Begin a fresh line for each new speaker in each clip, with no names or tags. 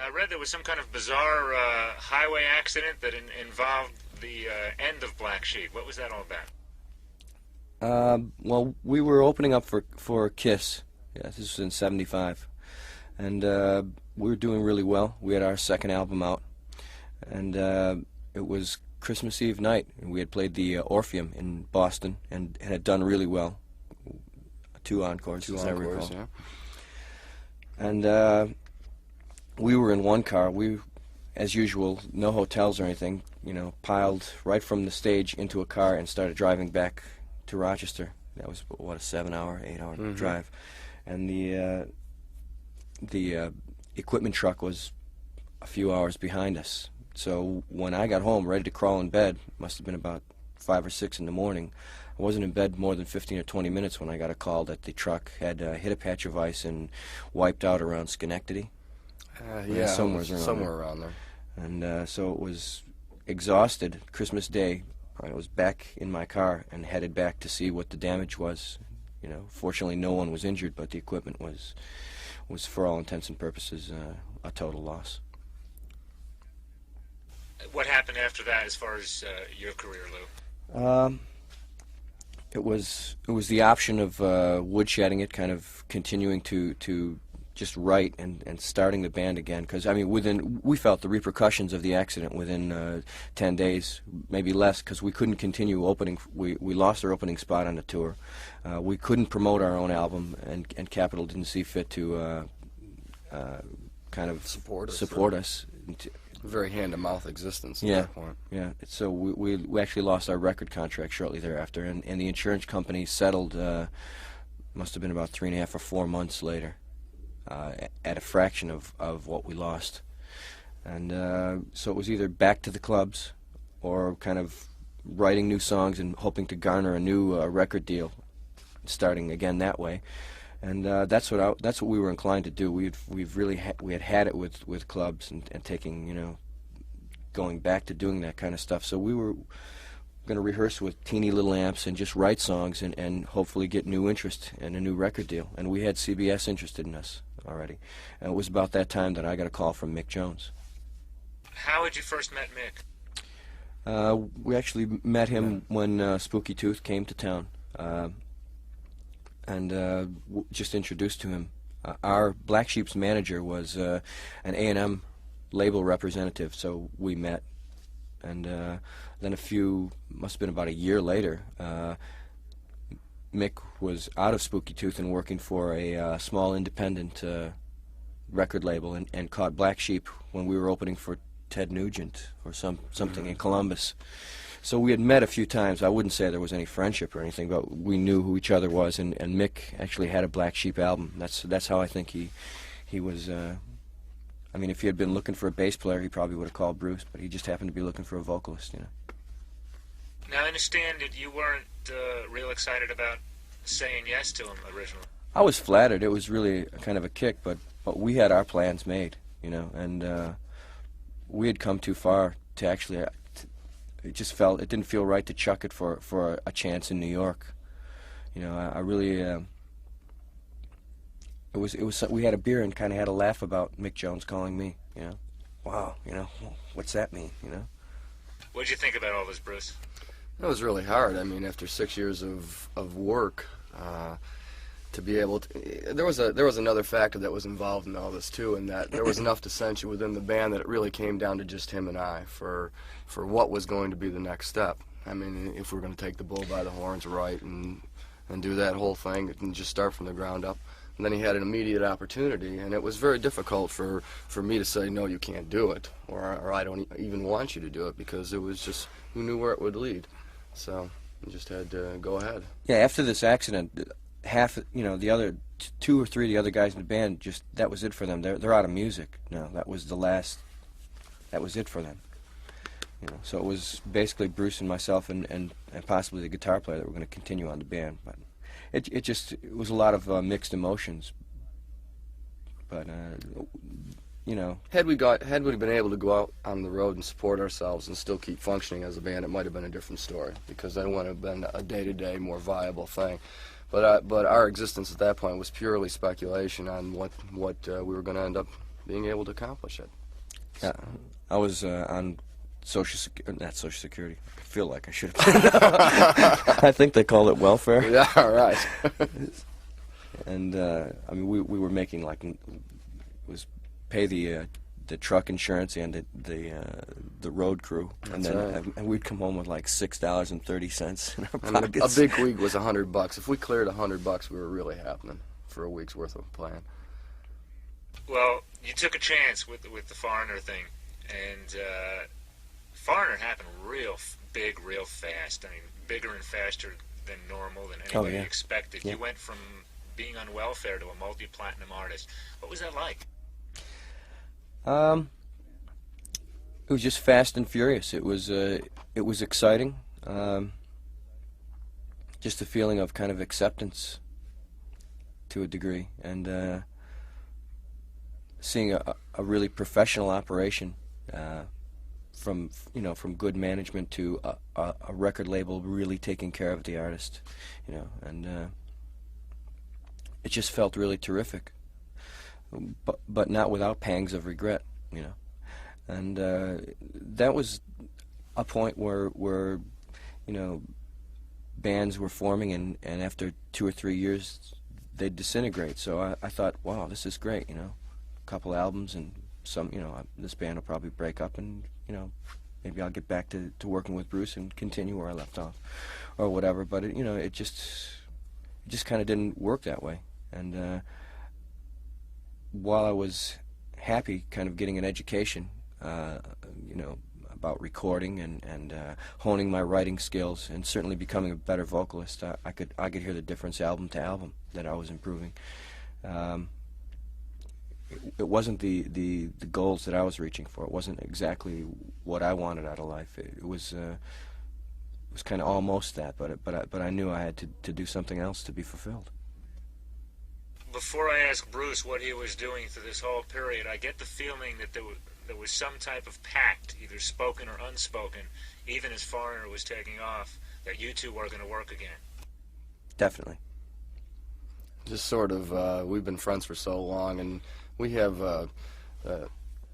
I read there was some kind of bizarre highway accident that involved the end of Black Sheep. What was that all about?
Well, we were opening up for Kiss. Yeah, this was in '75, and we were doing really well. We had our second album out, and it was Christmas Eve night. We had played the Orpheum in Boston and had done really well. Two encores, as I recall.
Yeah.
And we were in one car. We, as usual, no hotels or anything, piled right from the stage into a car and started driving back to Rochester. That was, what, a 7-hour, 8-hour drive. And the equipment truck was a few hours behind us. So when I got home, ready to crawl in bed, must have been about 5 or 6 in the morning, I wasn't in bed more than 15 or 20 minutes when I got a call that the truck had hit a patch of ice and wiped out around Schenectady.
Yeah,
somewhere
around there.
And so it was exhausted. Christmas Day, I was back in my car and headed back to see what the damage was. Fortunately no one was injured, but the equipment was for all intents and purposes a total loss.
What happened after that as far as your career, Lou?
It was the option of woodshedding it, kind of continuing to just write and starting the band again. Because we felt the repercussions of the accident within 10 days, maybe less, because we couldn't continue opening. We lost our opening spot on the tour. We couldn't promote our own album, and Capitol didn't see fit to kind of support us.
Very hand-to-mouth existence at
Yeah,
that point.
yeah. So we actually lost our record contract shortly thereafter, and the insurance company settled. Must have been about 3.5 or 4 months later, at a fraction of what we lost, and so it was either back to the clubs, or kind of writing new songs and hoping to garner a new record deal, starting again that way. And that's what we were inclined to do. We had it with clubs and taking, going back to doing that kind of stuff. So we were going to rehearse with teeny little amps and just write songs and hopefully get new interest and a new record deal. And we had CBS interested in us already. And it was about that time that I got a call from Mick Jones.
How had you first met Mick?
We actually met him when Spooky Tooth came to town. And just introduced to him. Our Black Sheep's manager was an A&M label representative, so we met. And then must have been about a year later, Mick was out of Spooky Tooth and working for a small independent record label, and caught Black Sheep when we were opening for Ted Nugent or something in Columbus. So we had met a few times. I wouldn't say there was any friendship or anything, but we knew who each other was. And Mick actually had a Black Sheep album. That's how I think he was. If he had been looking for a bass player, he probably would have called Bruce. But he just happened to be looking for a vocalist.
Now I understand that you weren't real excited about saying yes to him originally.
I was flattered. It was really kind of a kick, but we had our plans made, and we had come too far to actually. It didn't feel right to chuck it for a chance in New York. I really. It was. We had a beer and kind of had a laugh about Mick Jones calling me. Wow. What's that mean?
What did you think about all this, Bruce?
It was really hard. After 6 years of work, to be able to, there was another factor that was involved in all this too, and that there was enough dissension within the band that it really came down to just him and I for what was going to be the next step. If we were going to take the bull by the horns, right, and do that whole thing and just start from the ground up. And then he had an immediate opportunity, and it was very difficult for me to say, no, you can't do it, or I don't even want you to do it, because it was just, who knew where it would lead. So we just had to go ahead.
Yeah, after this accident, the other 2 or 3 of the other guys in the band, that was it for them. They're out of music now. That was it for them. So it was basically Bruce and myself and possibly the guitar player that were going to continue on the band. But it was a lot of mixed emotions. But
had we been able to go out on the road and support ourselves and still keep functioning as a band, it might have been a different story, because then it would have been a day-to-day, more viable thing. But our existence at that point was purely speculation on what we were going to end up being able to accomplish it.
Yeah, I was on not Social Security. I feel like I should have. I think they call it welfare.
Yeah, right.
And I mean, we were making like was pay the truck insurance and the road crew, and
That's
then
right.
and we'd come home with like $6.30 in our
And a
pockets.
big week was $100. If we cleared $100, we were really happening for a week's worth of playing.
Well, you took a chance with the Foreigner thing, and Foreigner happened real big, real fast. I mean, bigger and faster than normal, than anybody
yeah.
expected.
Yeah.
You went from being on welfare to a multi-platinum artist. What was that like?
It was just fast and furious. It was exciting. Just a feeling of kind of acceptance to a degree, and seeing a really professional operation, from good management to a record label really taking care of the artist, and it just felt really terrific. But not without pangs of regret, and that was a point where bands were forming, and after 2 or 3 years they'd disintegrate. So I thought, wow, this is great, a couple albums and some, this band will probably break up, and maybe I'll get back to working with Bruce and continue where I left off, or whatever. But it just kind of didn't work that way, and while I was happy kind of getting an education, about recording and honing my writing skills, and certainly becoming a better vocalist, I could hear the difference album to album that I was improving. It wasn't the goals that I was reaching for. It wasn't exactly what I wanted out of life. It was kind of almost that, but I knew I had to do something else to be fulfilled.
Before I ask Bruce what he was doing through this whole period, I get the feeling that there was some type of pact, either spoken or unspoken, even as Foreigner was taking off, that you two were going to work again.
Definitely.
Just sort of, we've been friends for so long, and we have an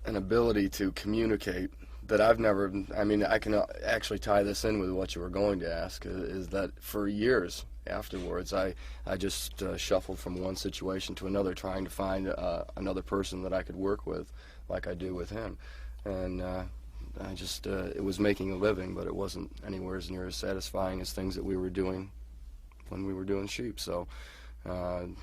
ability to communicate that I've never, I mean, I can actually tie this in with what you were going to ask, is that for years afterwards, I just shuffled from one situation to another, trying to find another person that I could work with like I do with him. And I just, it was making a living, but it wasn't anywhere near as satisfying as things that we were doing when we were doing Sheep. So while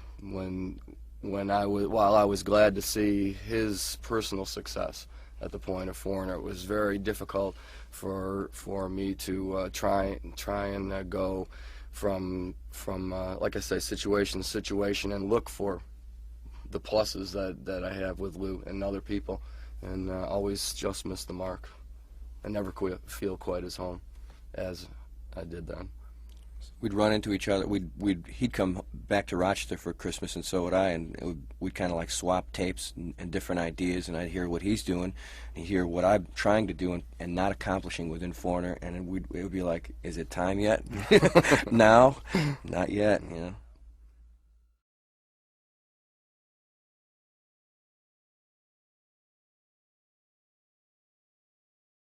I was glad to see his personal success at the point of Foreigner, it was very difficult for me to try and go from like I say, situation to situation, and look for the pluses that I have with Lou and other people, and always just miss the mark. I never feel quite as home as I did then.
We'd run into each other. He'd come back to Rochester for Christmas, and so would I, and we'd kind of like swap tapes and different ideas, and I'd hear what he's doing, and hear what I'm trying to do and not accomplishing within Foreigner, and it would be like, is it time yet? Now? Not yet,